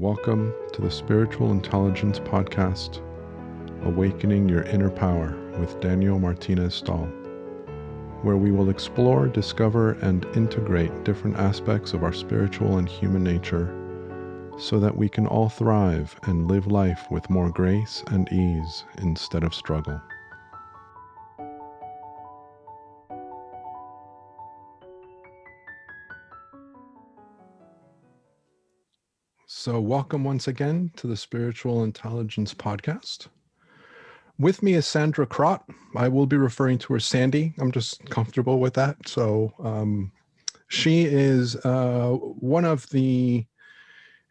Welcome to the Spiritual Intelligence Podcast, Awakening Your Inner Power with Daniel Martinez Stahl, where we will explore, discover, and integrate different aspects of our spiritual and human nature so that we can all thrive and live life with more grace and ease instead of struggle. So welcome once again to the Spiritual Intelligence Podcast. With me is Sandra Krot. I will be referring to her Sandy. I'm just comfortable with that. So she is one of the,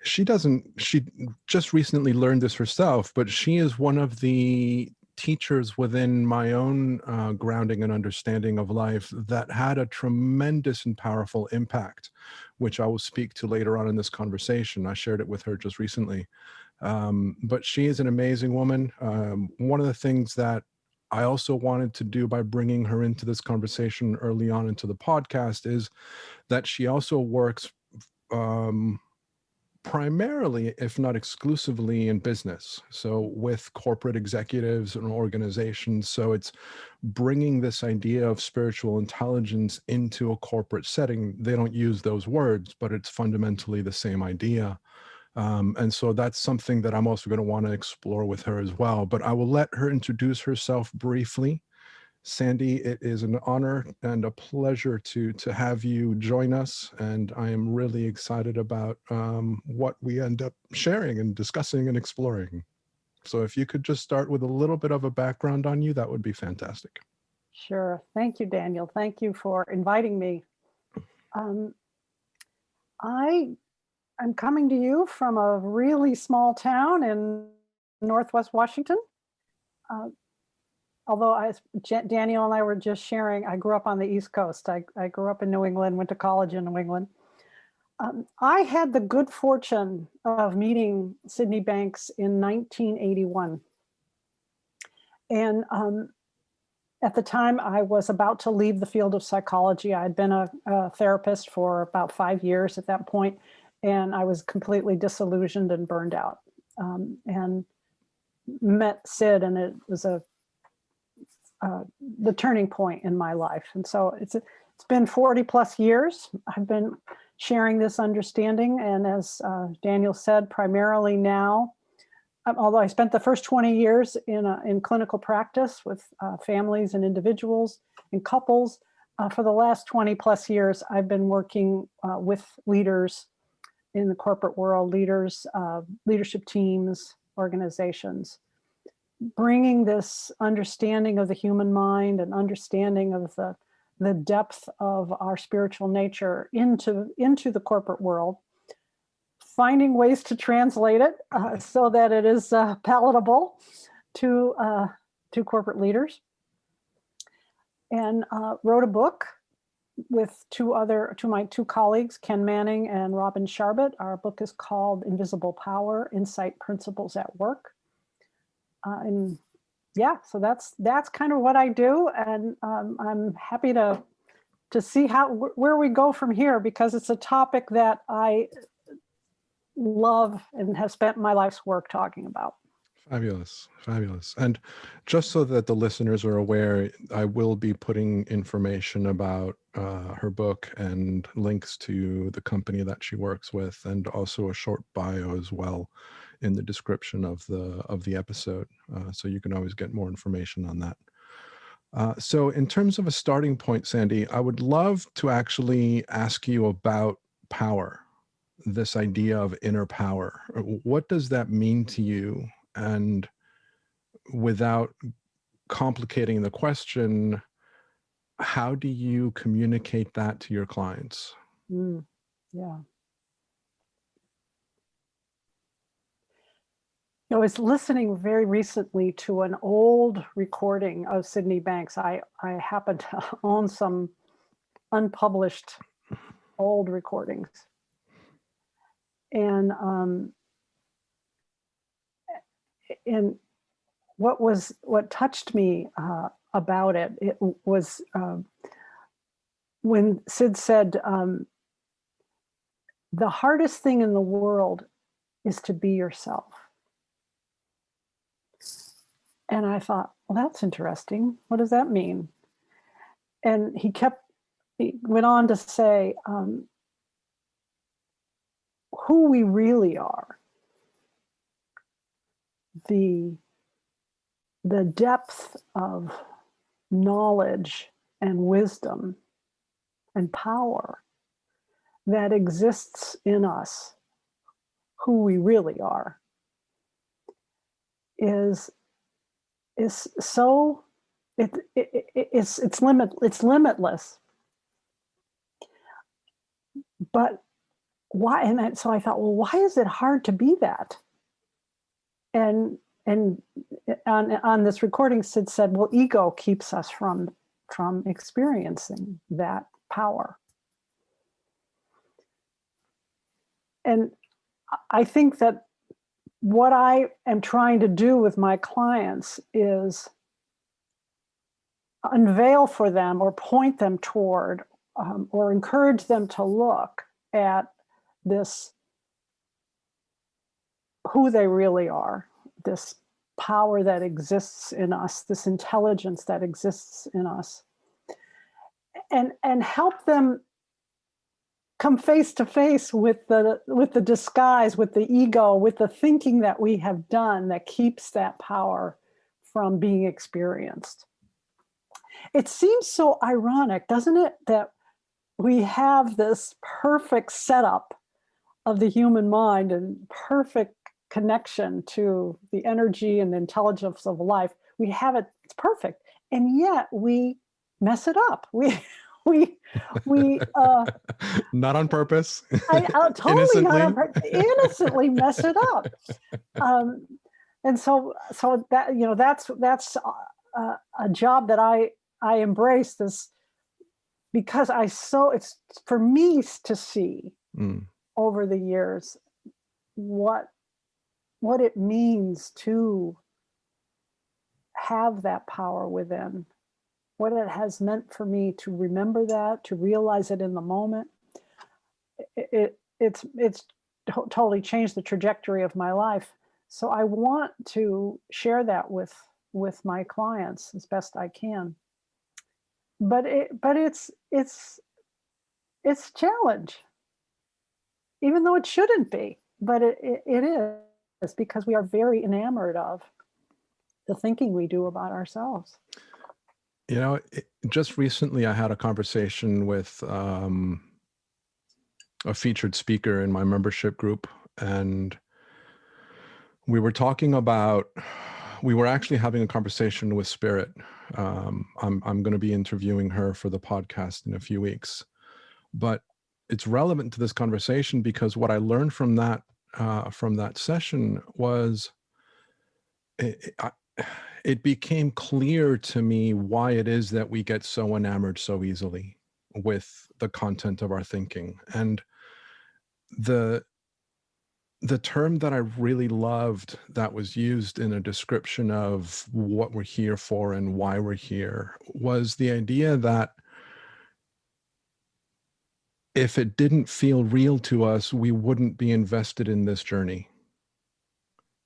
she just recently learned this herself, but she is one of the teachers within my own grounding and understanding of life that had a tremendous and powerful impact, which I will speak to later on in this conversation. I shared it with her just recently. But she is an amazing woman. One of the things that I also wanted to do by bringing her into this conversation early on into the podcast is that she also works primarily, if not exclusively, in business. So with corporate executives and organizations. So it's bringing this idea of spiritual intelligence into a corporate setting. They don't use those words, but it's fundamentally the same idea. And so that's something that I'm also going to want to explore with her as well. But I will let her introduce herself briefly. Sandy, it is an honor and a pleasure to have you join us. And I am really excited about what we end up sharing and discussing and exploring. So if you could just start with a little bit of a background on you, that would be fantastic. Sure. Thank you, Daniel. Thank you for inviting me. I'm coming to you from a really small town in Northwest Washington. Although Daniel and I were just sharing, I grew up on the East Coast. I grew up in New England, went to college in New England. I had the good fortune of meeting Sydney Banks in 1981. And at the time, I was about to leave the field of psychology. I had been a therapist for about 5 years at that point, and I was completely disillusioned and burned out. And met Sid, and it was the turning point in my life. And so it's been 40 plus years. I've been sharing this understanding. And as Daniel said, primarily now, although I spent the first 20 years in clinical practice with families and individuals and couples, for the last 20 plus years, I've been working with leaders in the corporate world, leadership teams, organizations, bringing this understanding of the human mind and understanding of the depth of our spiritual nature into the corporate world, finding ways to translate it so that it is palatable to corporate leaders, and wrote a book with my two colleagues, Ken Manning and Robin Sharbet. Our book is called Invisible Power: Insight Principles at Work. And yeah, so that's kind of what I do, and I'm happy to see where we go from here, because it's a topic that I love and have spent my life's work talking about. Fabulous. And just so that the listeners are aware, I will be putting information about her book and links to the company that she works with, and also a short bio as well in the description of the episode. So you can always get more information on that. So in terms of a starting point, Sandy, I would love to actually ask you about power, this idea of inner power. What does that mean to you? And without complicating the question, how do you communicate that to your clients? Yeah. I was listening very recently to an old recording of Sydney Banks. I happen to own some unpublished old recordings. And what touched me about it was when Sid said, the hardest thing in the world is to be yourself. And I thought, well, that's interesting. What does that mean? And he went on to say, who we really are, the depth of knowledge and wisdom and power that exists in us, who we really are, is so it's limitless. But why? And so I thought, well, why is it hard to be that? And on this recording, Sid said, well, ego keeps us from experiencing that power. And I think that what I am trying to do with my clients is unveil for them or point them toward or encourage them to look at this, who they really are, this power that exists in us, this intelligence that exists in us, and help them come face to face with the disguise, with the ego, with the thinking that we have done that keeps that power from being experienced. It seems so ironic, doesn't it, that we have this perfect setup of the human mind and perfect connection to the energy and the intelligence of life. We have it, it's perfect. And yet we mess it up. We not on purpose. Totally innocently. not on purpose. Innocently mess it up. And so that, that's a job that I embrace this, because it's for me to see over the years what it means to have that power within, what it has meant for me to remember that, to realize it in the moment. It's totally changed the trajectory of my life. So I want to share that with my clients as best I can. But it's a challenge, even though it shouldn't be. But it is, because we are very enamored of the thinking we do about ourselves. Just recently I had a conversation with a featured speaker in my membership group, and we were actually having a conversation with Spirit. I'm going to be interviewing her for the podcast in a few weeks, but it's relevant to this conversation because what I learned from that session was it became clear to me why it is that we get so enamored so easily with the content of our thinking. And the term that I really loved that was used in a description of what we're here for and why we're here was the idea that if it didn't feel real to us, we wouldn't be invested in this journey.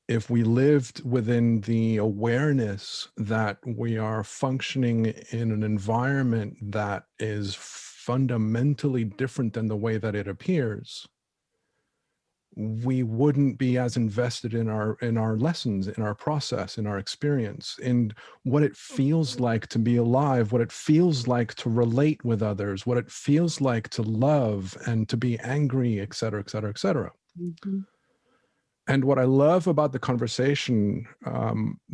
If we lived within the awareness that we are functioning in an environment that is fundamentally different than the way that it appears, we wouldn't be as invested in our lessons, in our process, in our experience, in what it feels like to be alive, what it feels like to relate with others, what it feels like to love and to be angry, et cetera, et cetera, et cetera. Mm-hmm. And what I love about the conversation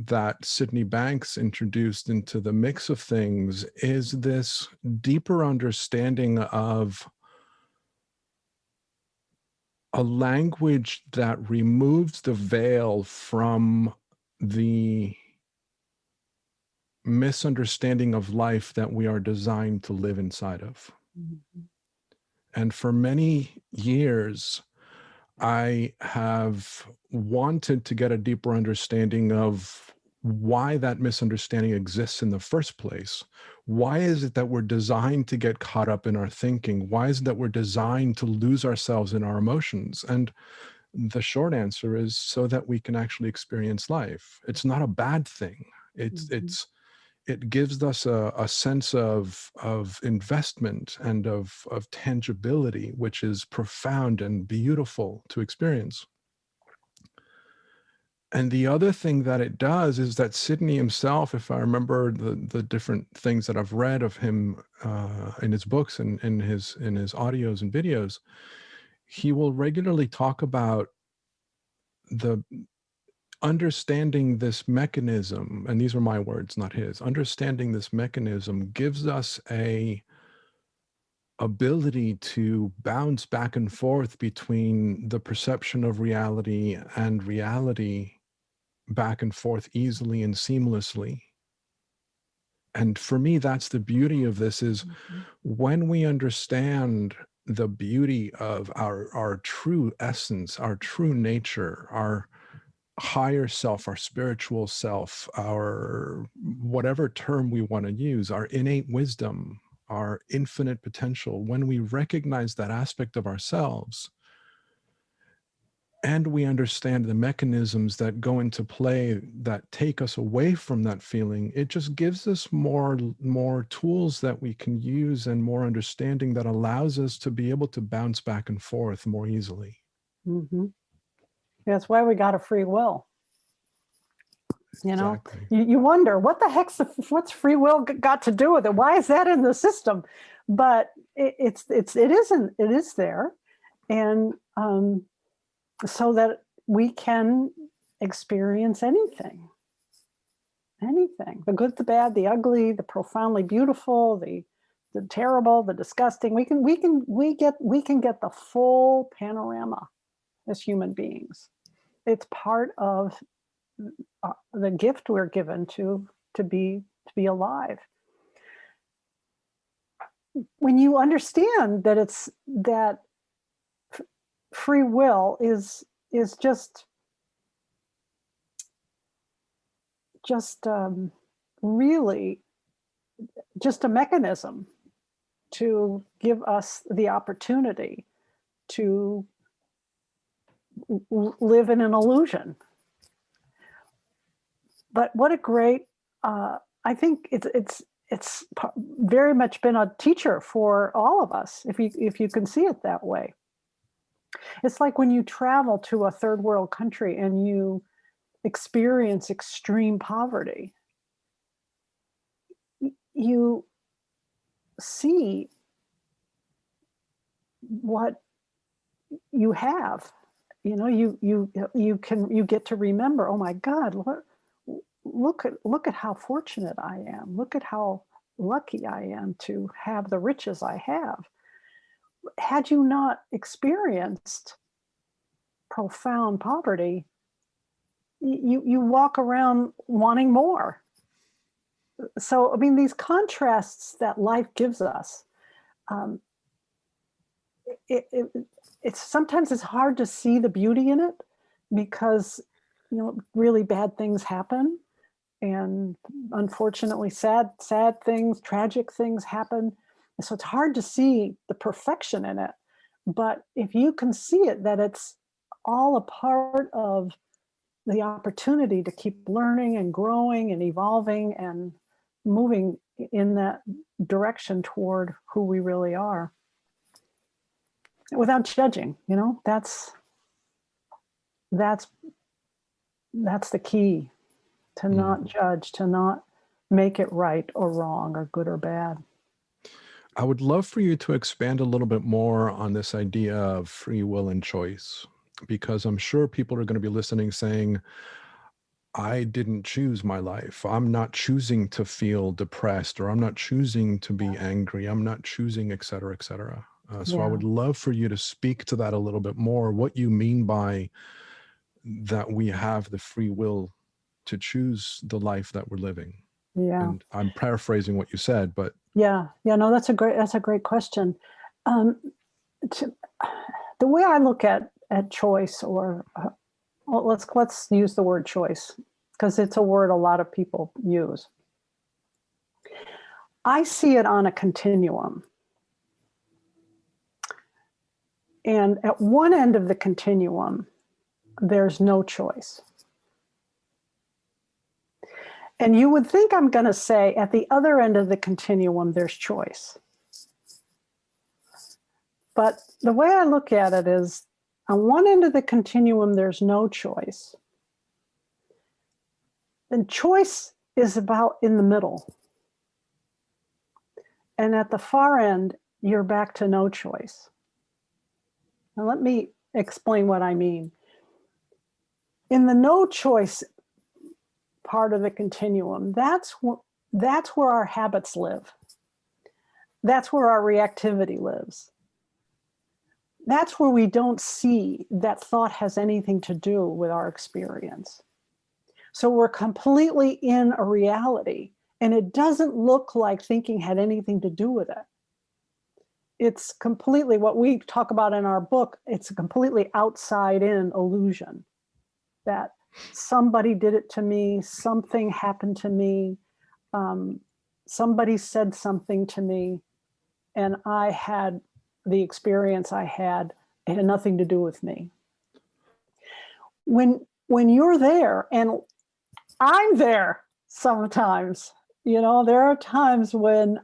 that Sydney Banks introduced into the mix of things is this deeper understanding of a language that removes the veil from the misunderstanding of life that we are designed to live inside of. Mm-hmm. And for many years, I have wanted to get a deeper understanding of why that misunderstanding exists in the first place. Why is it that we're designed to get caught up in our thinking? Why is it that we're designed to lose ourselves in our emotions? And The short answer is so that we can actually experience life. It's not a bad thing. It gives us a sense of investment and of tangibility, which is profound and beautiful to experience. And the other thing that it does is that Sidney himself, if I remember the different things that I've read of him in his books and in his audios and videos, he will regularly talk about the understanding this mechanism, and these are my words, not his. Understanding this mechanism gives us a ability to bounce back and forth between the perception of reality and reality, back and forth easily and seamlessly. And for me, that's the beauty of this, is when we understand the beauty of our true essence, our true nature, our higher self, our spiritual self, our whatever term we want to use, our innate wisdom, our infinite potential, when we recognize that aspect of ourselves, and we understand the mechanisms that go into play that take us away from that feeling, it just gives us more tools that we can use and more understanding that allows us to be able to bounce back and forth more easily. Mm-hmm. That's why we got a free will. You know, Exactly. you wonder what's free will got to do with it? Why is that in the system? But it is there, and so that we can experience anything, the good, the bad, the ugly, the profoundly beautiful, the terrible, the disgusting. We can get the full panorama as human beings. It's part of the gift we're given to be alive. When you understand that free will is just really just a mechanism to give us the opportunity to live in an illusion. But what a great, I think it's very much been a teacher for all of us, if you can see it that way. It's like when you travel to a third world country and you experience extreme poverty, you see what you have. You know, you get to remember, oh my God, look at how fortunate I am. Look at how lucky I am to have the riches I have. Had you not experienced profound poverty, you walk around wanting more. So, I mean, these contrasts that life gives us, it's sometimes it's hard to see the beauty in it because, you know, really bad things happen. And unfortunately, sad things, tragic things happen. So it's hard to see the perfection in it. But if you can see it, that it's all a part of the opportunity to keep learning and growing and evolving and moving in that direction toward who we really are, without judging, you know, that's the key. To not judge, to not make it right or wrong or good or bad. I would love for you to expand a little bit more on this idea of free will and choice, because I'm sure people are going to be listening saying, I didn't choose my life. I'm not choosing to feel depressed, or I'm not choosing to be angry. I'm not choosing, et cetera, et cetera. So I would love for you to speak to that a little bit more, what you mean by that we have the free will to choose the life that we're living. Yeah. And I'm paraphrasing what you said, but no, that's a great question. The way I look at choice, or well, let's use the word choice because it's a word a lot of people use. I see it on a continuum. And at one end of the continuum there's no choice. And you would think I'm going to say at the other end of the continuum, there's choice. But the way I look at it is, on one end of the continuum, there's no choice. And choice is about in the middle. And at the far end, you're back to no choice. Now, let me explain what I mean. In the no choice part of the continuum, that's where our habits live. That's where our reactivity lives. That's where we don't see that thought has anything to do with our experience. So we're completely in a reality, and it doesn't look like thinking had anything to do with it. It's completely what we talk about in our book. It's a completely outside-in illusion that somebody did it to me, something happened to me, somebody said something to me, and I had the experience I had. It had nothing to do with me. When you're there, and I'm there sometimes, there are times when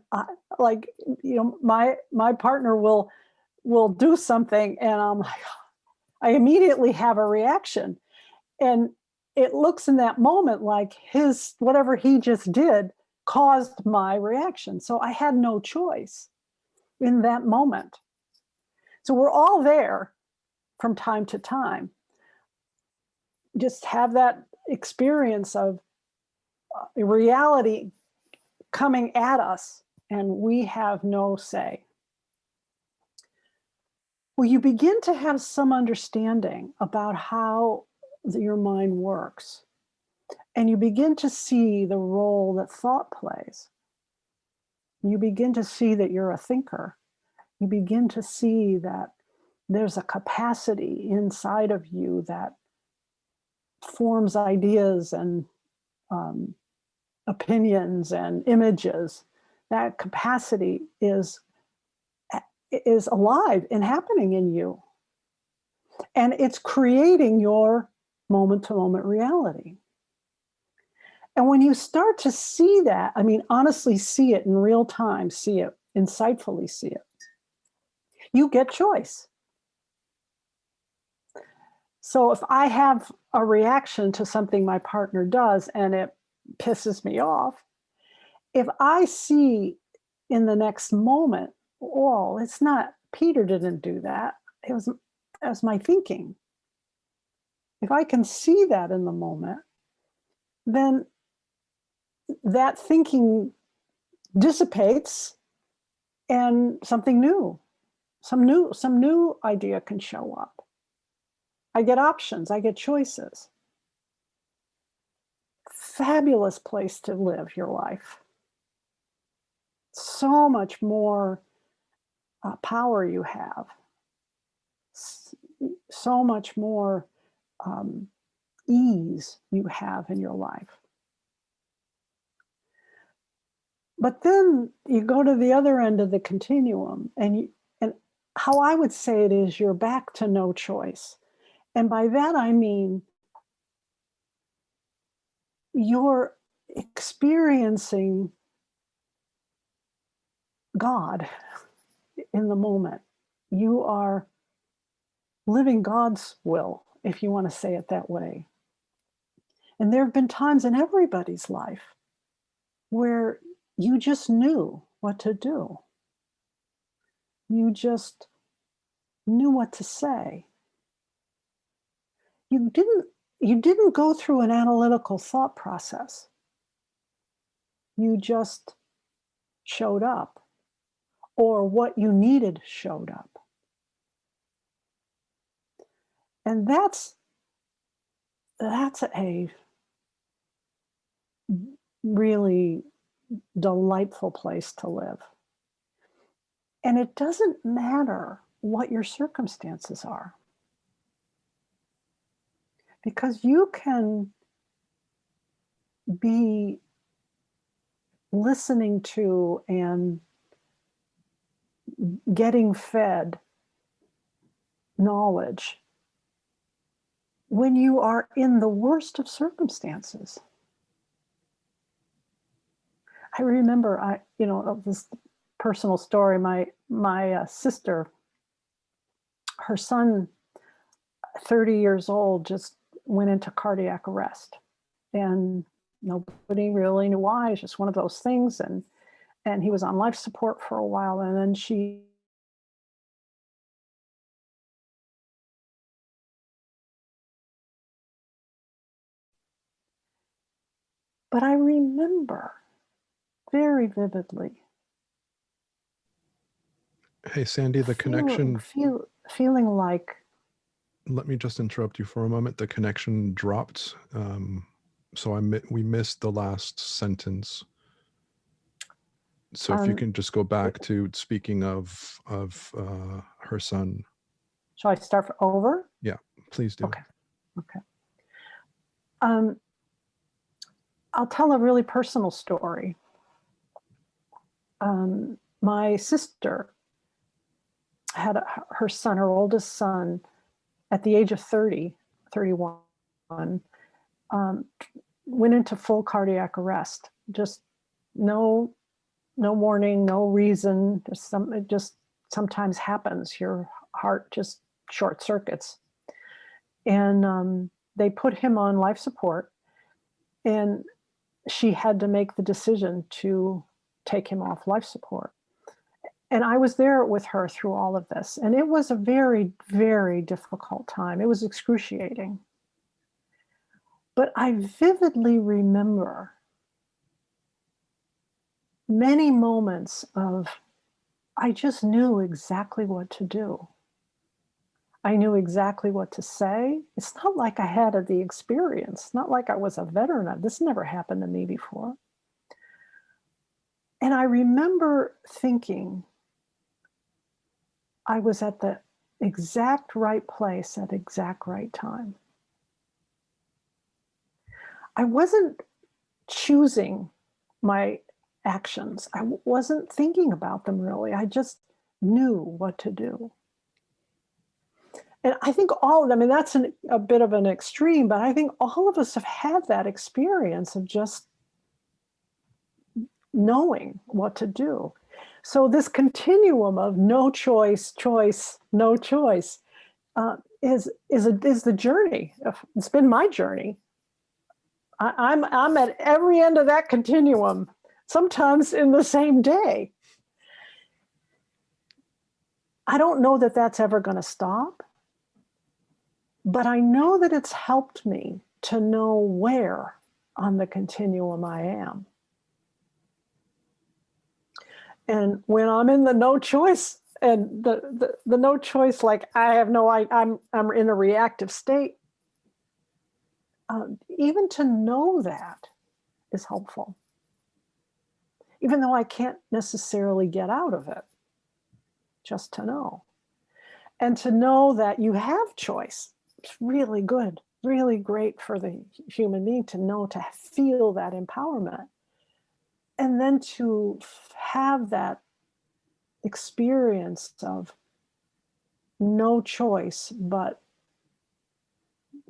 my partner will do something, and I'm like, I immediately have a reaction. And it looks in that moment like whatever he just did caused my reaction. So I had no choice in that moment. So we're all there from time to time. Just have that experience of reality coming at us, and we have no say. Well, you begin to have some understanding about how your mind works, and you begin to see the role that thought plays. You begin to see that you're a thinker. You begin to see that there's a capacity inside of you that forms ideas and opinions and images. That capacity is alive and happening in you. And it's creating your moment-to-moment reality. And when you start to see that, honestly see it in real time, see it, insightfully see it, you get choice. So if I have a reaction to something my partner does and it pisses me off, if I see in the next moment, oh, it's not, Peter didn't do that. It was my thinking. If I can see that in the moment, then that thinking dissipates and something new, some new idea can show up. I get options, I get choices. Fabulous place to live your life. So much more power you have. So much more ease you have in your life. But then you go to the other end of the continuum, and how I would say it is, you're back to no choice. And by that I mean you're experiencing God in the moment. You are living God's will, if you want to say it that way. And there have been times in everybody's life where you just knew what to do. You just knew what to say. You didn't go through an analytical thought process. You just showed up, or what you needed showed up. And that's a really delightful place to live. And it doesn't matter what your circumstances are, because you can be listening to and getting fed knowledge when you are in the worst of circumstances. I remember, this personal story, my sister, her son, 30 years old, just went into cardiac arrest. And nobody really knew why. It's just one of those things. And he was on life support for a while. And then but I remember very vividly Hey, Sandy, the connection. feeling like. Let me just interrupt you for a moment. The connection dropped. So we missed the last sentence. So if you can just go back to speaking of her son. Shall I start over? Yeah, please do. Okay. I'll tell a really personal story. My sister had her son, her oldest son, at the age of 31, went into full cardiac arrest. Just no warning, no reason. It just sometimes happens. Your heart just short circuits. And they put him on life support, and she had to make the decision to take him off life support. And I was there with her through all of this. And it was a very, very difficult time. It was excruciating. But I vividly remember many moments of, I just knew exactly what to do. I knew exactly what to say. It's not like I had the experience. It's not like I was a veteran. This never happened to me before. And I remember thinking, I was at the exact right place at exact right time. I wasn't choosing my actions. I wasn't thinking about them really. I just knew what to do. And I think that's a bit of an extreme, but I think all of us have had that experience of just knowing what to do. So this continuum of no choice, choice, no choice is the journey. It's been my journey. I'm at every end of that continuum, sometimes in the same day. I don't know that that's ever going to stop, but I know that it's helped me to know where on the continuum I am. And when I'm in the no choice, and the no choice, like I'm in a reactive state, even to know that is helpful. Even though I can't necessarily get out of it, just to know. And to know that you have choice, it's really good, really great for the human being to know, to feel that empowerment. And then to have that experience of no choice, but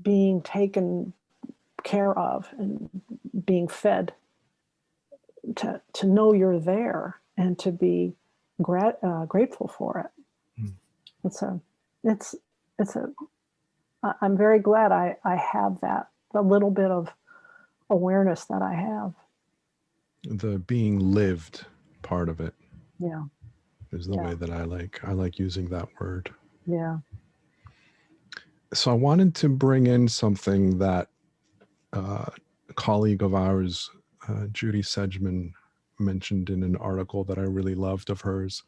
being taken care of and being fed, to know you're there and to be grateful for it. I'm very glad I have that, the little bit of awareness that I have. The being lived part of it. Yeah. Is the way that I like using that word. Yeah. So I wanted to bring in something that a colleague of ours, Judy Sedgman, mentioned in an article that I really loved of hers,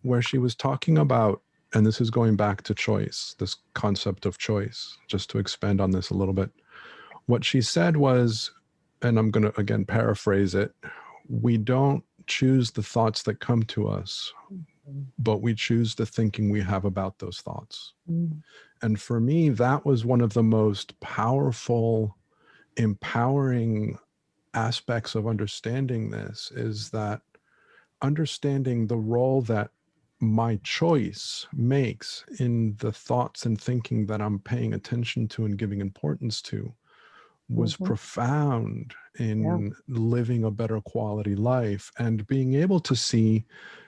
where she was talking about, and this is going back to choice, this concept of choice, just to expand on this a little bit. What she said was, and I'm going to again paraphrase it, we don't choose the thoughts that come to us, but we choose the thinking we have about those thoughts. And for me, that was one of the most powerful, empowering aspects of understanding this, is that understanding the role that my choice makes in the thoughts and thinking that I'm paying attention to and giving importance to was profound in living a better quality life and being able to see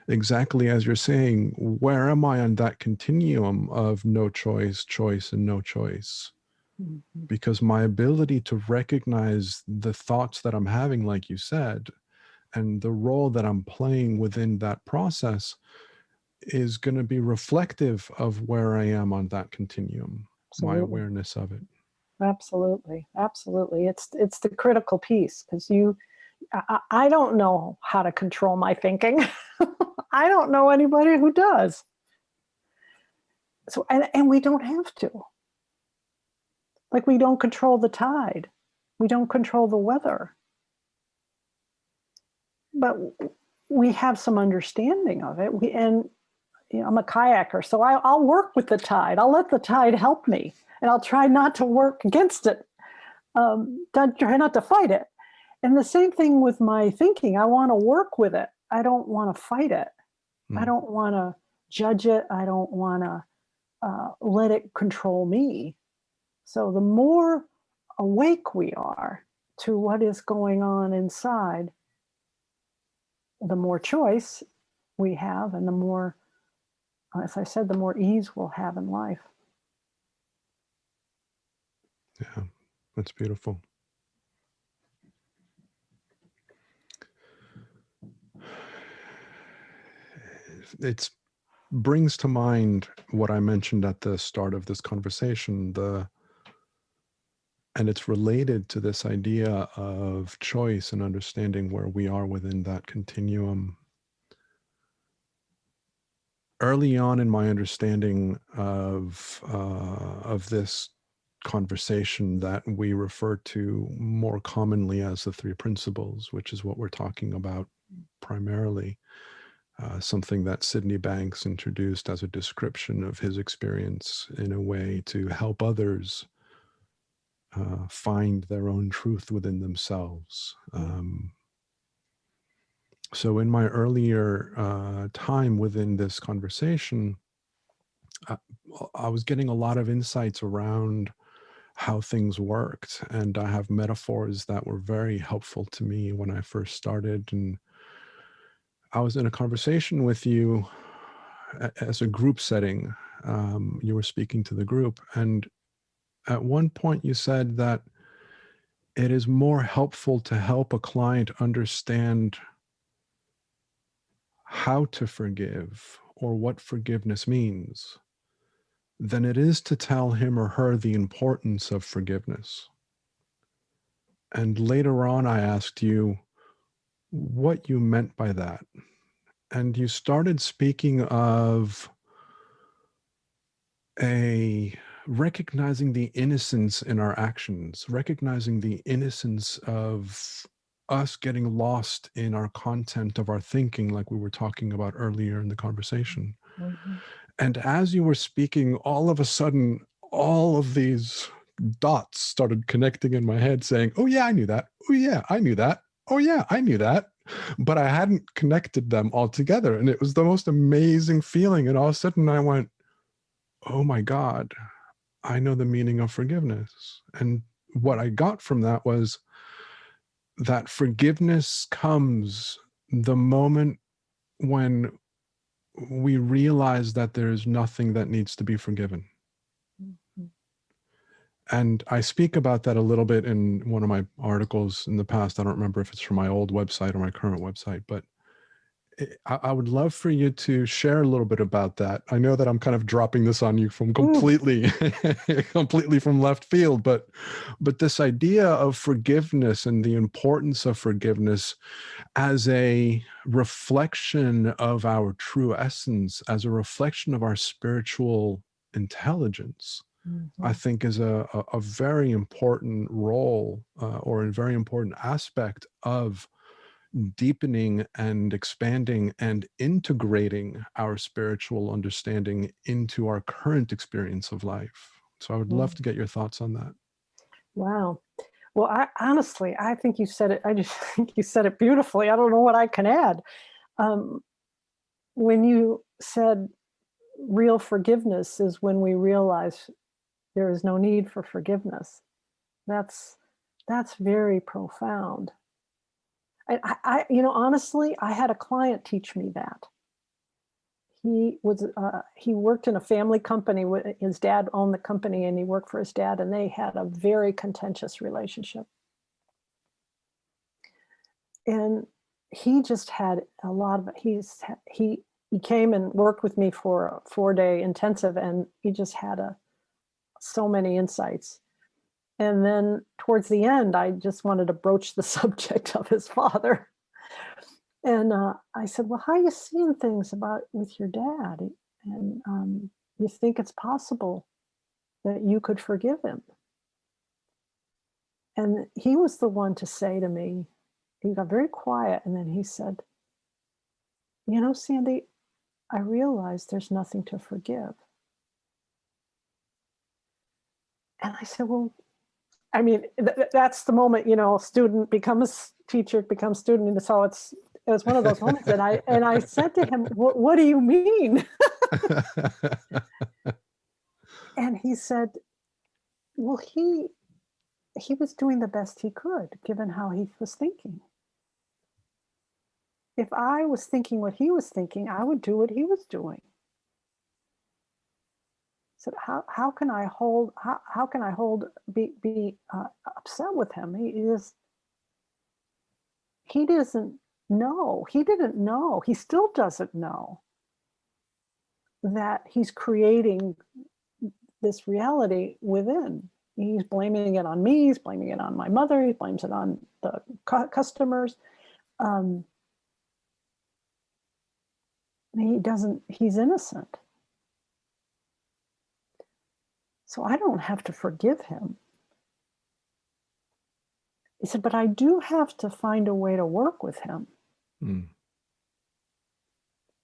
exactly as you're saying, where am I on that continuum of no choice, choice, and no choice? Because my ability to recognize the thoughts that I'm having, like you said, and the role that I'm playing within that process is going to be reflective of where I am on that continuum, my awareness of it. Absolutely. Absolutely. It's the critical piece, because I don't know how to control my thinking. I don't know anybody who does. So, and we don't have to. Like, we don't control the tide. We don't control the weather. But we have some understanding of it. I'm a kayaker, so I'll work with the tide. I'll let the tide help me, and I'll try not to work against it. Try not to fight it. And the same thing with my thinking. I want to work with it. I don't want to fight it. I don't want to judge it. I don't want to let it control me. So the more awake we are to what is going on inside, the more choice we have, and the more, as I said, the more ease we'll have in life. Yeah, that's beautiful. It brings to mind what I mentioned at the start of this conversation, and it's related to this idea of choice and understanding where we are within that continuum. Early on in my understanding of this conversation that we refer to more commonly as the three principles, which is what we're talking about primarily, something that Sydney Banks introduced as a description of his experience in a way to help others find their own truth within themselves. So in my earlier time within this conversation, I was getting a lot of insights around how things worked. And I have metaphors that were very helpful to me when I first started. And I was in a conversation with you as a group setting. You were speaking to the group. And at one point you said that it is more helpful to help a client understand how to forgive or what forgiveness means than it is to tell him or her the importance of forgiveness. And later on, I asked you what you meant by that. And you started speaking of recognizing the innocence in our actions, recognizing the innocence of us getting lost in our content of our thinking, like we were talking about earlier in the conversation. And as you were speaking, all of a sudden, all of these dots started connecting in my head saying, oh yeah, I knew that. Oh yeah, I knew that. Oh yeah, I knew that. But I hadn't connected them all together. And it was the most amazing feeling. And all of a sudden I went, oh my God, I know the meaning of forgiveness. And what I got from that was that forgiveness comes the moment when we realize that there is nothing that needs to be forgiven. And I speak about that a little bit in one of my articles in the past. I don't remember if it's from my old website or my current website, but I would love for you to share a little bit about that. I know that I'm kind of dropping this on you from completely from left field, but this idea of forgiveness and the importance of forgiveness as a reflection of our true essence, as a reflection of our spiritual intelligence, I think is a very important role or a very important aspect of deepening and expanding and integrating our spiritual understanding into our current experience of life. So I would love to get your thoughts on that. Wow. Well, I think you said it. I just think you said it beautifully. I don't know what I can add. when you said real forgiveness is when we realize there is no need for forgiveness, that's very profound. Honestly, I had a client teach me that. He worked in a family company. His dad owned the company, and he worked for his dad, and they had a very contentious relationship. And he just had a lot of, he came and worked with me for a 4-day intensive, and he just had so many insights. And then towards the end, I just wanted to broach the subject of his father. And I said, well, how are you seeing things with your dad? And you think it's possible that you could forgive him? And he was the one to say to me, he got very quiet, and then he said, Sandy, I realize there's nothing to forgive. And I said, well, I mean, that's the moment, student becomes teacher, becomes student. And so it was one of those moments. And I said to him, what do you mean? And he said, well, he was doing the best he could, given how he was thinking. If I was thinking what he was thinking, I would do what he was doing. So how can I be upset with him? He doesn't know. He didn't know. He still doesn't know that he's creating this reality within. He's blaming it on me. He's blaming it on my mother. He blames it on the customers. He's innocent. So I don't have to forgive him. He said, but I do have to find a way to work with him.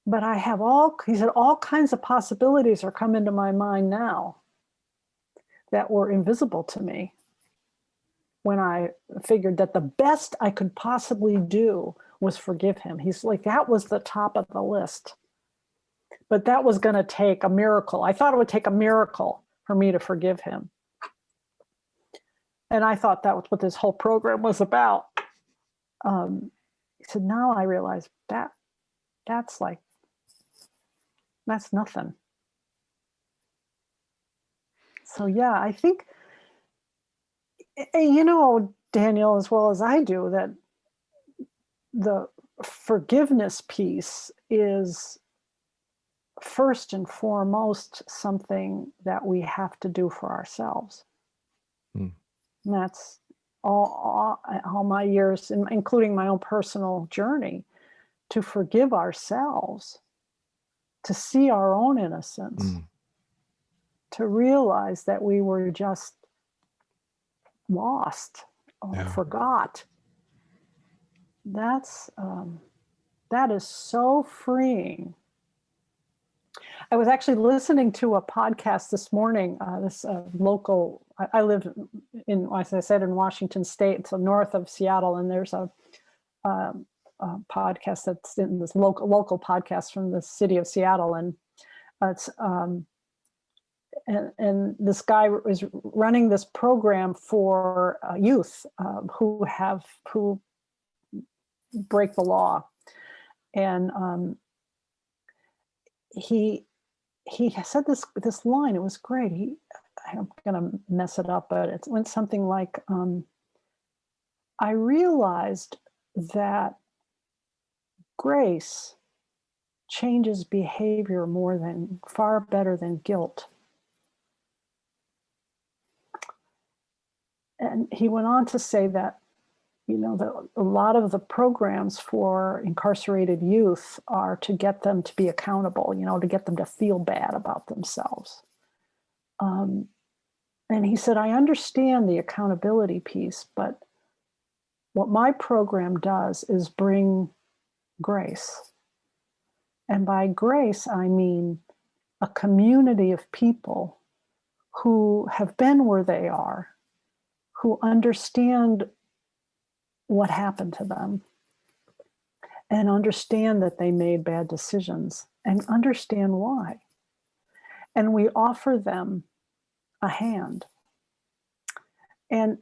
But I have he said, all kinds of possibilities are coming into my mind now that were invisible to me when I figured that the best I could possibly do was forgive him. He's like, that was the top of the list. But that was going to take a miracle. I thought it would take a miracle for me to forgive him. And I thought that was what this whole program was about. He said, now I realize that's nothing. So yeah, I think, Daniel, as well as I do, that the forgiveness piece is first and foremost something that we have to do for ourselves. And that's all my years, including my own personal journey, to forgive ourselves, to see our own innocence, to realize that we were just lost or forgot. That is so freeing. I was actually listening to a podcast this morning, this local, I live in, as I said, in Washington State, so north of Seattle, and there's a podcast that's in this local podcast from the city of Seattle, and it's and this guy is running this program for youth who break the law, and he said this line. It was great. I'm going to mess it up, but it went something like, I realized that grace changes behavior far better than guilt. And he went on to say that, a lot of the programs for incarcerated youth are to get them to be accountable, to get them to feel bad about themselves. And he said, I understand the accountability piece, but what my program does is bring grace. And by grace, I mean a community of people who have been where they are, who understand what happened to them, and understand that they made bad decisions and understand why. And we offer them a hand. And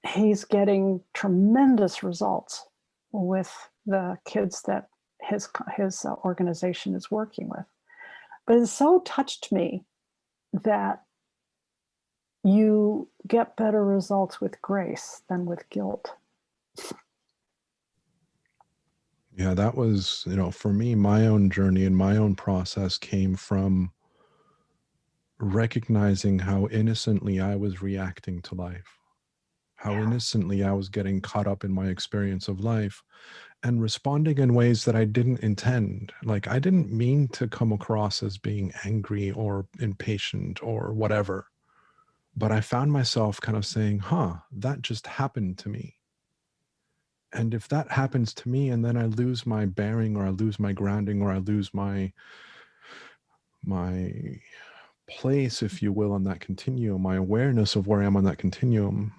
he's getting tremendous results with the kids that his organization is working with. But it so touched me that you get better results with grace than with guilt. Yeah, that was, for me, my own journey and my own process came from recognizing how innocently I was reacting to life, how innocently I was getting caught up in my experience of life and responding in ways that I didn't intend. Like, I didn't mean to come across as being angry or impatient or whatever. But I found myself kind of saying, that just happened to me. And if that happens to me and then I lose my bearing or I lose my grounding or I lose my place, if you will, on that continuum, my awareness of where I am on that continuum,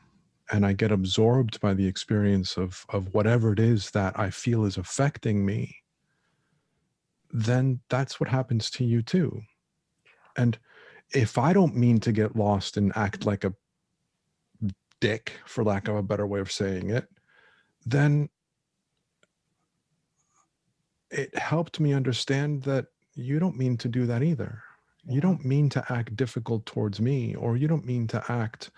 and I get absorbed by the experience of whatever it is that I feel is affecting me, then that's what happens to you too. And if I don't mean to get lost and act like a dick, for lack of a better way of saying it, then it helped me understand that you don't mean to do that either. You don't mean to act difficult towards me, or you don't mean to act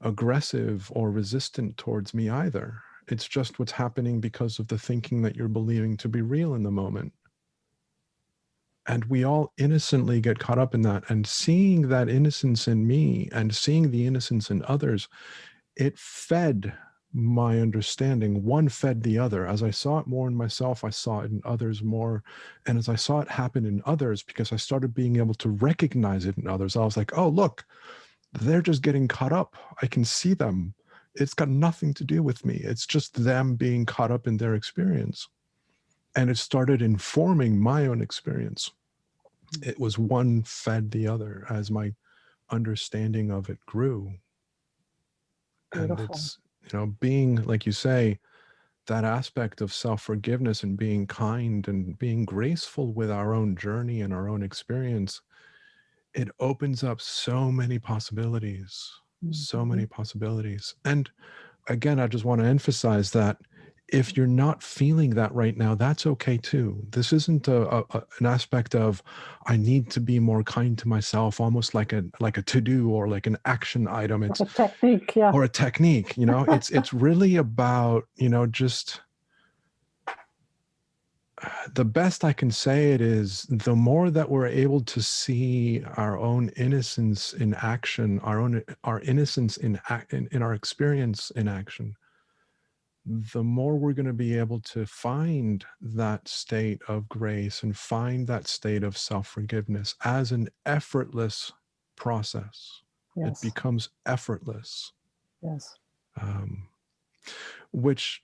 aggressive or resistant towards me either. It's just what's happening because of the thinking that you're believing to be real in the moment. And we all innocently get caught up in that. And seeing that innocence in me and seeing the innocence in others, it fed my understanding. One fed the other. As I saw it more in myself, I saw it in others more. And as I saw it happen in others, because I started being able to recognize it in others, I was like, oh, look, they're just getting caught up. I can see them. It's got nothing to do with me. It's just them being caught up in their experience. And it started informing my own experience. It was one fed the other as my understanding of it grew. Beautiful. And it's, being, like you say, that aspect of self-forgiveness and being kind and being graceful with our own journey and our own experience, it opens up so many possibilities, so many possibilities. And again, I just want to emphasize that if you're not feeling that right now, that's okay too. This isn't an aspect of, I need to be more kind to myself, almost like a to-do or like an action item. It's a technique, yeah. Or a technique, it's really about, just the best I can say it is, the more that we're able to see our own innocence in action, our innocence in our experience in action, the more we're going to be able to find that state of grace and find that state of self-forgiveness as an effortless process. Yes. It becomes effortless. Yes. Which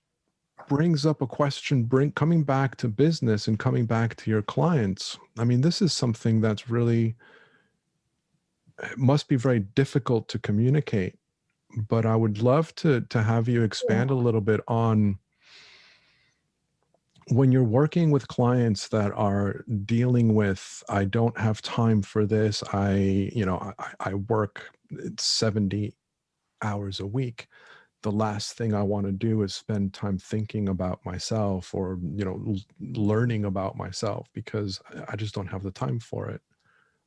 brings up a question, coming back to business and coming back to your clients. I mean, this is something that's really, it must be very difficult to communicate, but I would love to have you expand a little bit on when you're working with clients that are dealing with, I don't have time for this. I work 70 hours a week. The last thing I want to do is spend time thinking about myself or, learning about myself, because I just don't have the time for it.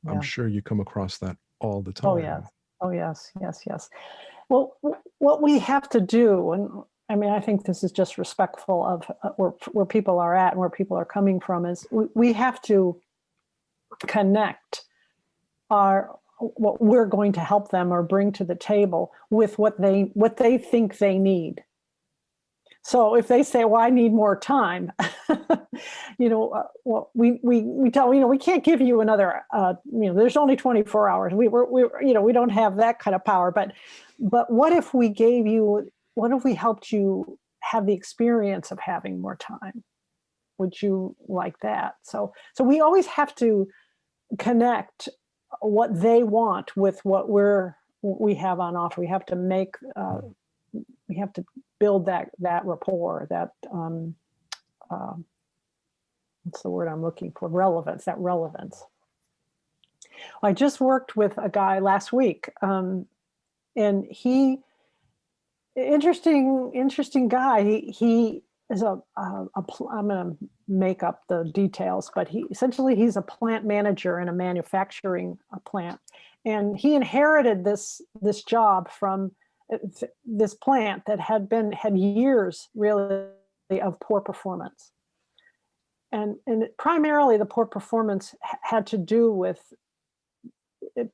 Yeah. I'm sure you come across that all the time. Oh, yes. Oh, yes. Yes. Yes. Well, what we have to do, and I mean, I think this is just respectful of where people are at and where people are coming from, is we have to connect what we're going to help them or bring to the table with what they think they need. So if they say, well, I need more time, well, we tell, we can't give you another, there's only 24 hours. We don't have that kind of power, but what if we helped you have the experience of having more time? Would you like that? So we always have to connect what they want with what we have on offer. We have to build that rapport, that what's the word I'm looking for? Relevance, that relevance. I just worked with a guy last week, and he, interesting guy. He is I'm going to make up the details, but he's a plant manager in a manufacturing plant, and he inherited this job from this plant that had years really of poor performance. And primarily the poor performance had to do with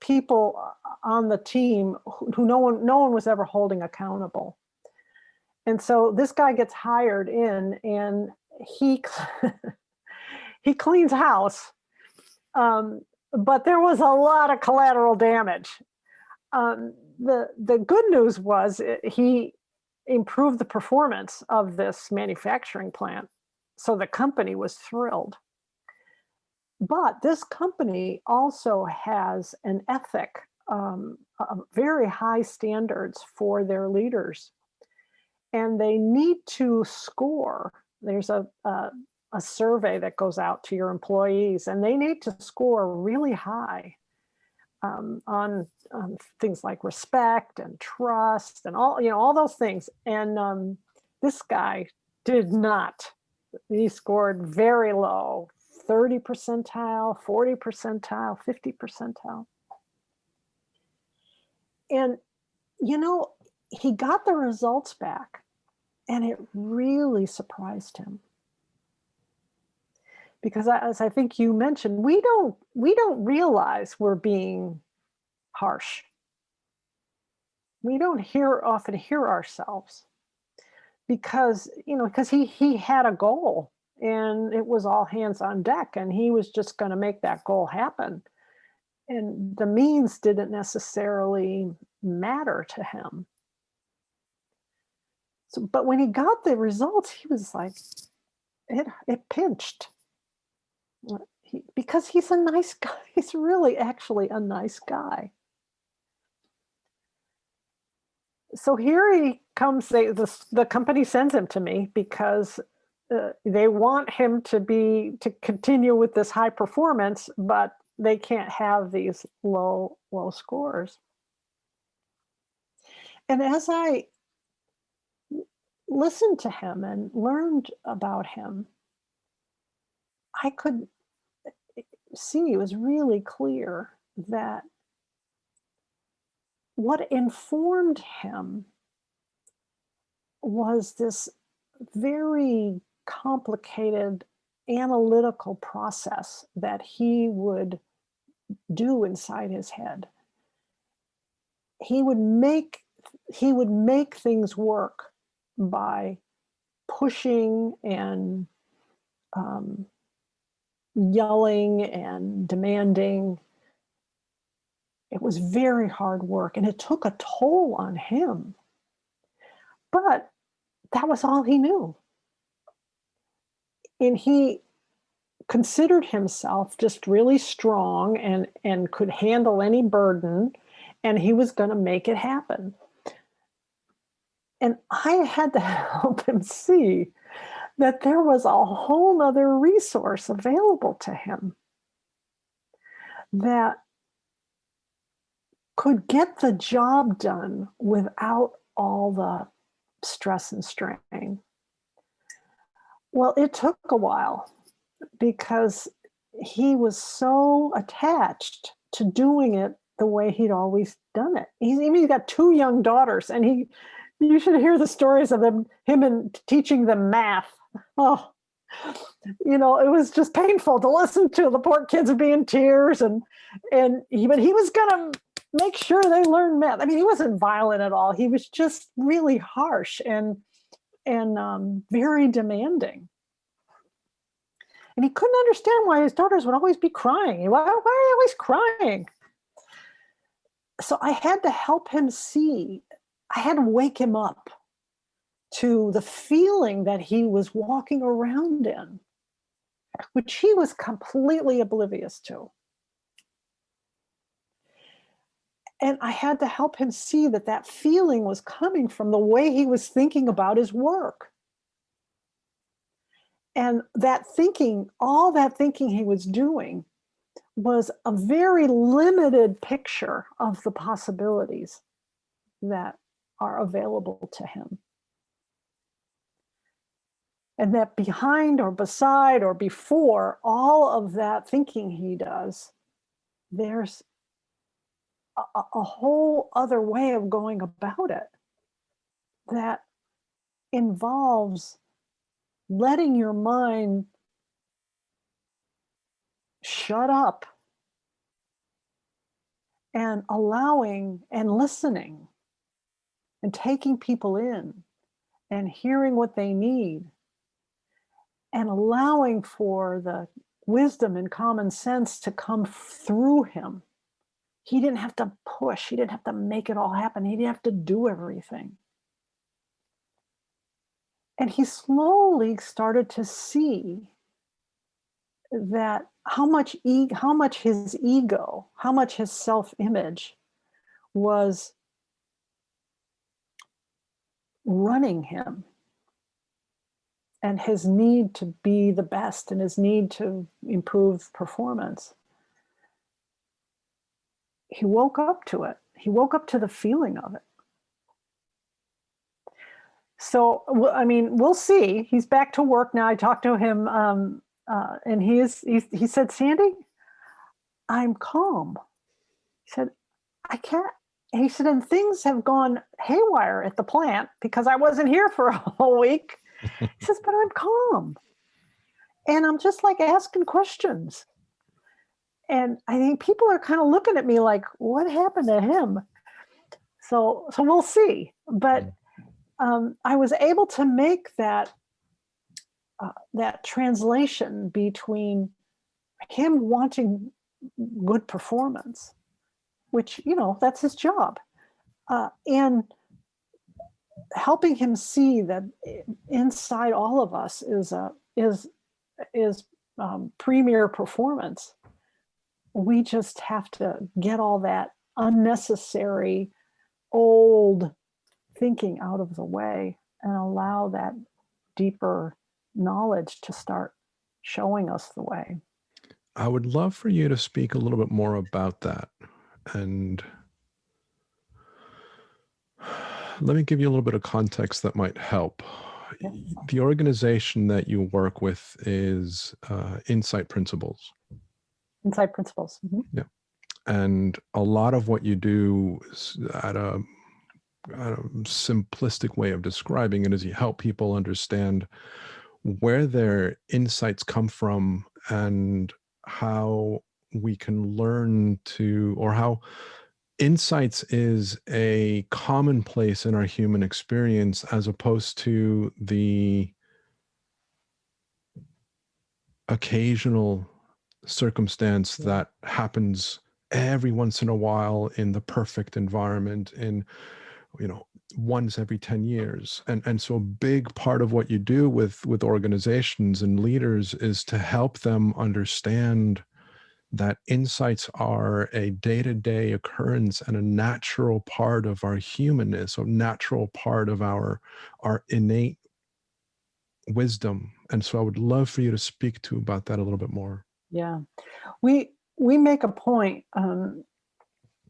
people on the team who no one was ever holding accountable. And so this guy gets hired in, and he he cleans house, but there was a lot of collateral damage. The good news was he improved the performance of this manufacturing plant, so the company was thrilled. But this company also has an ethic, very high standards for their leaders, and they need to score. There's a survey that goes out to your employees, and they need to score really high on things like respect and trust and all those things. And this guy did not. He scored very low, 30 percentile, 40 percentile, 50 percentile. And, he got the results back, and it really surprised him. Because as I think you mentioned, we don't realize we're being harsh. We don't often hear ourselves, because he had a goal, and it was all hands on deck, and he was just going to make that goal happen. And the means didn't necessarily matter to him. So, but when he got the results, he was like, it pinched. Because he's a nice guy. He's really actually a nice guy. So here he comes. The company sends him to me because they want him to continue with this high performance, but they can't have these low scores. And as I listened to him and learned about him, I could see, it was really clear that what informed him was this very complicated analytical process that he would do inside his head. He would make things work by pushing and yelling and demanding. It was very hard work, and it took a toll on him. But that was all he knew. And he considered himself just really strong and could handle any burden, and he was going to make it happen. And I had to help him see that there was a whole other resource available to him that could get the job done without all the stress and strain. Well, it took a while, because he was so attached to doing it the way he'd always done it. He's got 2 young daughters, and you should hear the stories of him and teaching them math. Oh, it was just painful to listen to. The poor kids would be in tears, but he was going to make sure they learned math. I mean, he wasn't violent at all. He was just really harsh and very demanding. And he couldn't understand why his daughters would always be crying. Why are they always crying? So I had to help him see. I had to wake him up to the feeling that he was walking around in, which he was completely oblivious to. And I had to help him see that feeling was coming from the way he was thinking about his work. And that thinking, all that thinking he was doing was a very limited picture of the possibilities that are available to him. And that behind or beside or before all of that thinking he does, there's a whole other way of going about it that involves letting your mind shut up and allowing and listening and taking people in and hearing what they need and allowing for the wisdom and common sense to come through him. He didn't have to push. He didn't have to make it all happen. He didn't have to do everything. And he slowly started to see that how much his ego, how much his self-image was running him, and his need to be the best and his need to improve performance. He woke up to it. He woke up to the feeling of it. So, I mean, we'll see. He's back to work now. I talked to him, and he said, Sandy, I'm calm. He said, I can't. He said, and things have gone haywire at the plant because I wasn't here for a whole week. He says, but I'm calm. And I'm just like asking questions. And I think people are kind of looking at me like, what happened to him? So we'll see. But I was able to make that translation between him wanting good performance, which, that's his job, and helping him see that inside all of us is premier performance. We just have to get all that unnecessary old thinking out of the way and allow that deeper knowledge to start showing us the way. I would love for you to speak a little bit more about that. And let me give you a little bit of context that might help. Yes. The organization that you work with is Insight Principles. Insight Principles. Mm-hmm. Yeah. And a lot of what you do at a simplistic way of describing it is you help people understand where their insights come from and how we can learn to, or how insights is a commonplace in our human experience as opposed to the occasional circumstance that happens every once in a while in the perfect environment in, once every 10 years. And so a big part of what you do with organizations and leaders is to help them understand that insights are a day-to-day occurrence and a natural part of our humanness, a natural part of our innate wisdom. And so I would love for you to speak about that a little bit more. Yeah, we make a point.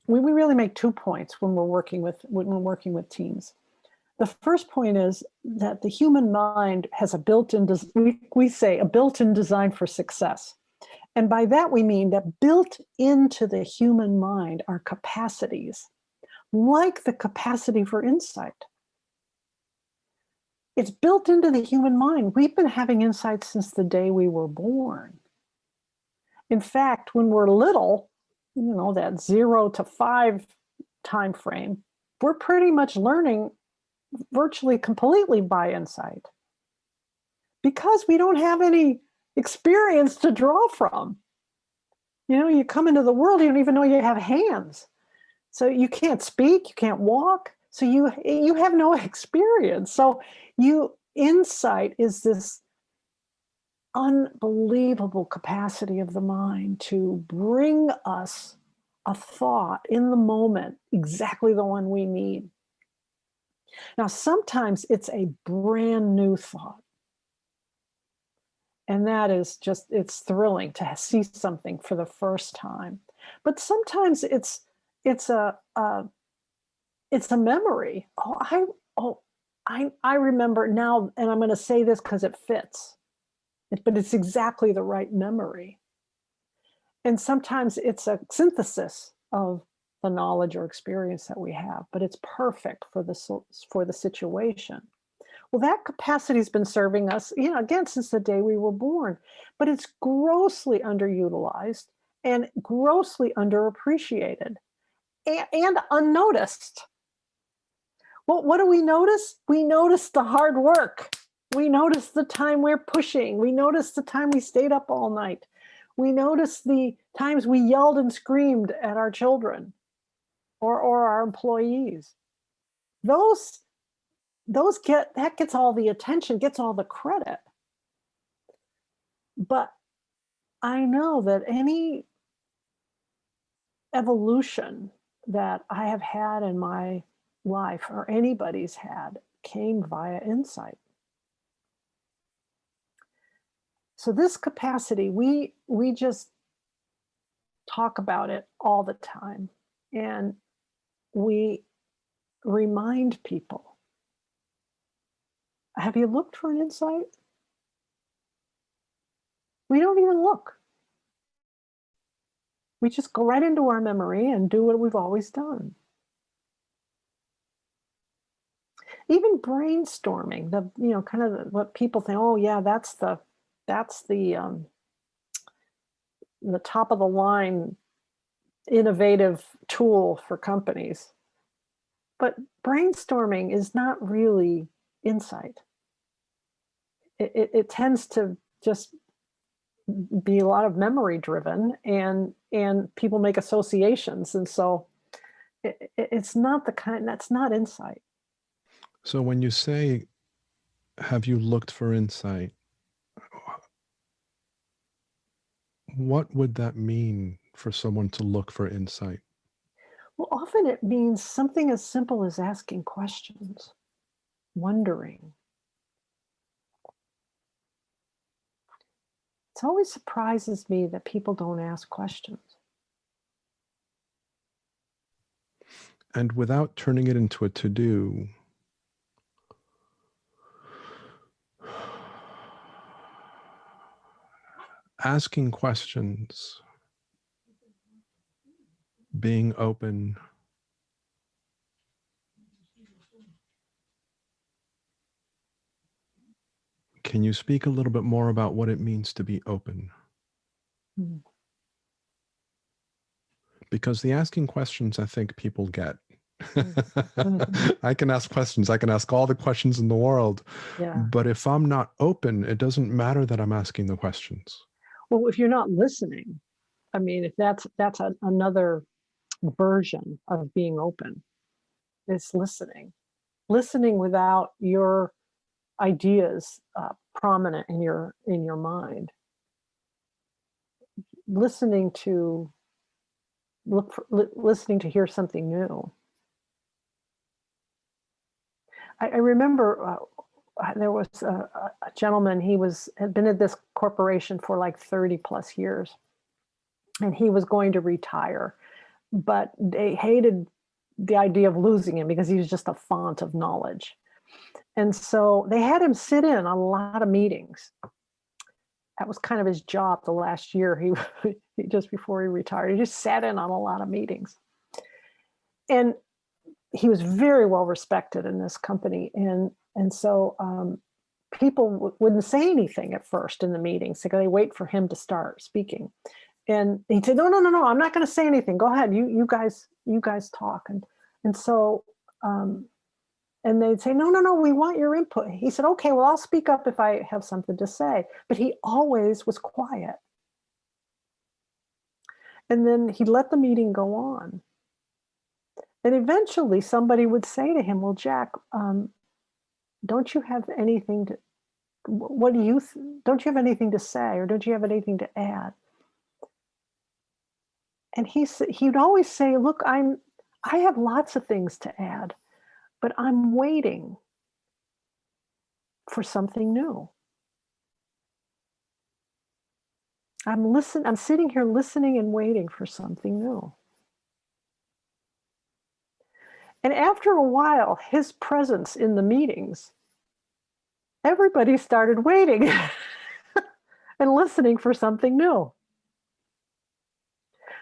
We really make 2 points when we're working with teams. The first point is that the human mind has a built-in, we say a built-in design for success. And by that we mean that built into the human mind are capacities, like the capacity for insight. It's built into the human mind. We've been having insight since the day we were born. In fact, when we're little, that 0 to 5 time frame, we're pretty much learning virtually completely by insight because we don't have any experience to draw from. You come into the world, you don't even know you have hands. So you can't speak, you can't walk. So you have no experience. So insight is this unbelievable capacity of the mind to bring us a thought in the moment, exactly the one we need. Now, sometimes it's a brand new thought. And that is just, it's thrilling to see something for the first time. But sometimes it's a memory. I remember now, and I'm going to say this because it fits, but it's exactly the right memory. And sometimes it's a synthesis of the knowledge or experience that we have, but it's perfect for the situation. Well, that capacity has been serving us, again, since the day we were born, but it's grossly underutilized and grossly underappreciated and unnoticed. Well, what do we notice? We notice the hard work. We notice the time we're pushing. We notice the time we stayed up all night. We notice the times we yelled and screamed at our children or our employees. That gets all the attention, gets all the credit. But I know that any evolution that I have had in my life or anybody's had came via insight. So this capacity, we just talk about it all the time, and we remind people. Have you looked for an insight? We don't even look. We just go right into our memory and do what we've always done. Even brainstorming, what people think, oh yeah, that's the top of the line innovative tool for companies. But brainstorming is not really insight. It tends to just be a lot of memory driven, and people make associations, and so it's not that's not insight. So when you say, have you looked for insight, what would that mean for someone to look for insight? Well, often it means something as simple as asking questions, wondering. It always surprises me that people don't ask questions. And without turning it into a to-do, asking questions, being open, can you speak a little bit more about what it means to be open? Mm. Because the asking questions, I think people get. Mm-hmm. I can ask questions. I can ask all the questions in the world. Yeah. But if I'm not open, it doesn't matter that I'm asking the questions. Well, if you're not listening, I mean, if that's another version of being open, it's listening without your ideas prominent in your mind, listening to listening to hear something new. I remember there was a gentleman. He had been at this corporation for like 30 plus years, and he was going to retire, but they hated the idea of losing him because he was just a font of knowledge. And so they had him sit in on a lot of meetings. That was kind of his job the last year. He just before he retired, he just sat in on a lot of meetings. And he was very well respected in this company. And so people wouldn't say anything at first in the meetings. So they wait for him to start speaking. And he said, no, I'm not going to say anything. Go ahead. You guys talk. And so, and they'd say, no, we want your input. He said, okay, well, I'll speak up if I have something to say. But he always was quiet. And then he'd let the meeting go on. And eventually somebody would say to him, well, Jack, don't you have anything to, don't you have anything to say, or don't you have anything to add? And he'd always say, look, I have lots of things to add, but I'm waiting for something new. I'm sitting here listening and waiting for something new. And after a while, his presence in the meetings, everybody started waiting and listening for something new.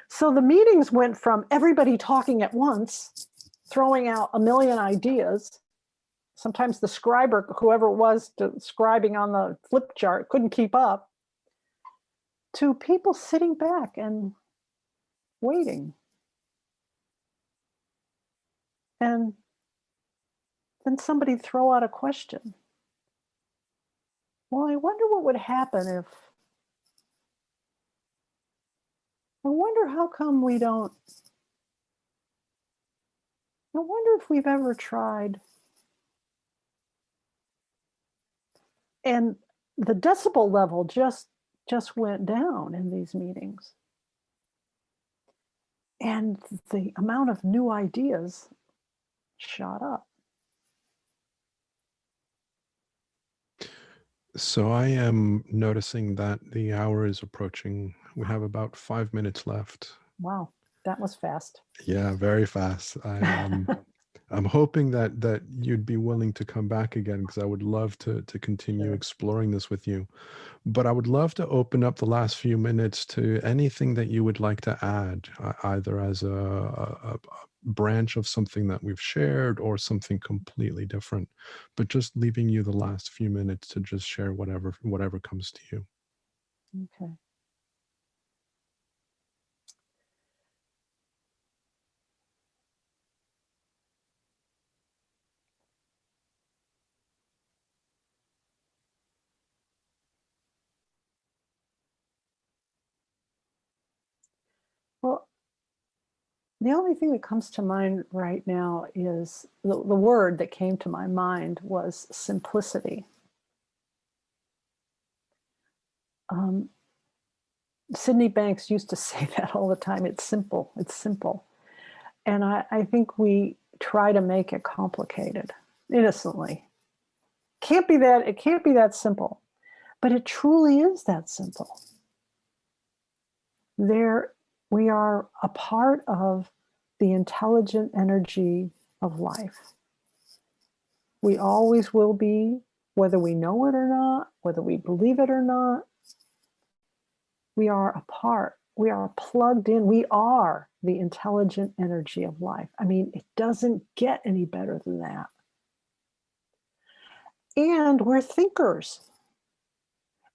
So the meetings went from everybody talking at once, throwing out a million ideas. Sometimes the scriber, whoever it was scribing on the flip chart, couldn't keep up, to people sitting back and waiting. And then somebody throw out a question. Well, I wonder what would happen if, I wonder how come we don't, I wonder if we've ever tried. And the decibel level just went down in these meetings. And the amount of new ideas shot up. So I am noticing that the hour is approaching. We have about 5 minutes left. Wow, that was fast. Yeah, very fast. I'm hoping that you'd be willing to come back again, because I would love to continue exploring this with you. But I would love to open up the last few minutes to anything that you would like to add, either as a branch of something that we've shared or something completely different. But just leaving you the last few minutes to just share whatever comes to you. Okay. Well, the only thing that comes to mind right now is the word that came to my mind was simplicity. Sydney Banks used to say that all the time. It's simple. It's simple. And I think we try to make it complicated innocently. It can't be that simple, but it truly is that simple. We are a part of the intelligent energy of life. We always will be, whether we know it or not, whether we believe it or not. We are a part. We are plugged in. We are the intelligent energy of life. I mean, it doesn't get any better than that. And we're thinkers.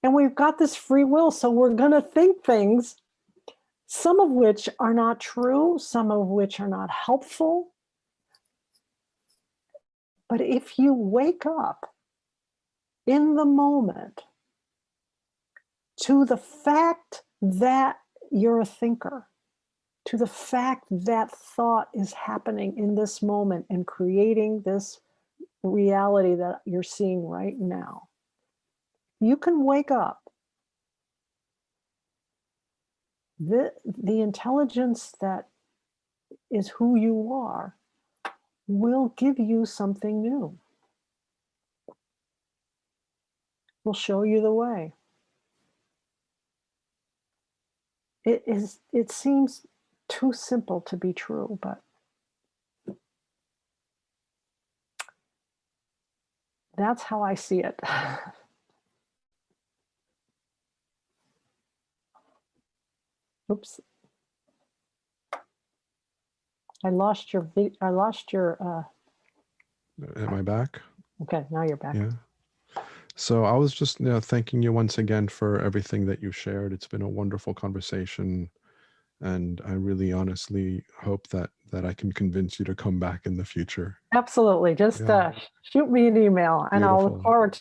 And we've got this free will, so we're going to think things, some of which are not true, some of which are not helpful. But if you wake up in the moment to the fact that you're a thinker, to the fact that thought is happening in this moment and creating this reality that you're seeing right now, you can wake up. The intelligence that is who you are will give you something new. Will show you the way. It seems too simple to be true, but that's how I see it. Oops. I lost your. Am I back? Okay, now you're back. Yeah. So I was just thanking you once again for everything that you shared. It's been a wonderful conversation, and I really honestly hope that I can convince you to come back in the future. Absolutely. Just shoot me an email, and I'll look forward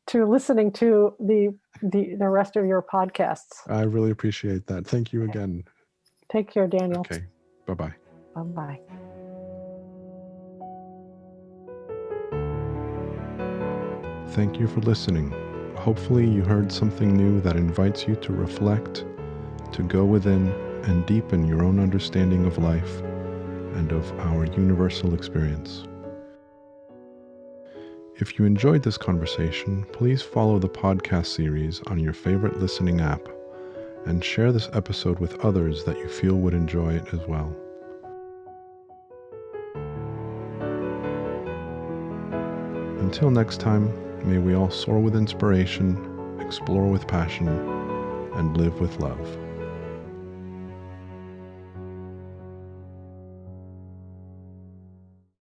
to listening to the rest of your podcasts. I really appreciate that. Thank you again. Take care, Daniel. Okay. Bye-bye. Bye-bye. Thank you for listening. Hopefully you heard something new that invites you to reflect, to go within and deepen your own understanding of life and of our universal experience. If you enjoyed this conversation, please follow the podcast series on your favorite listening app and share this episode with others that you feel would enjoy it as well. Until next time, may we all soar with inspiration, explore with passion, and live with love.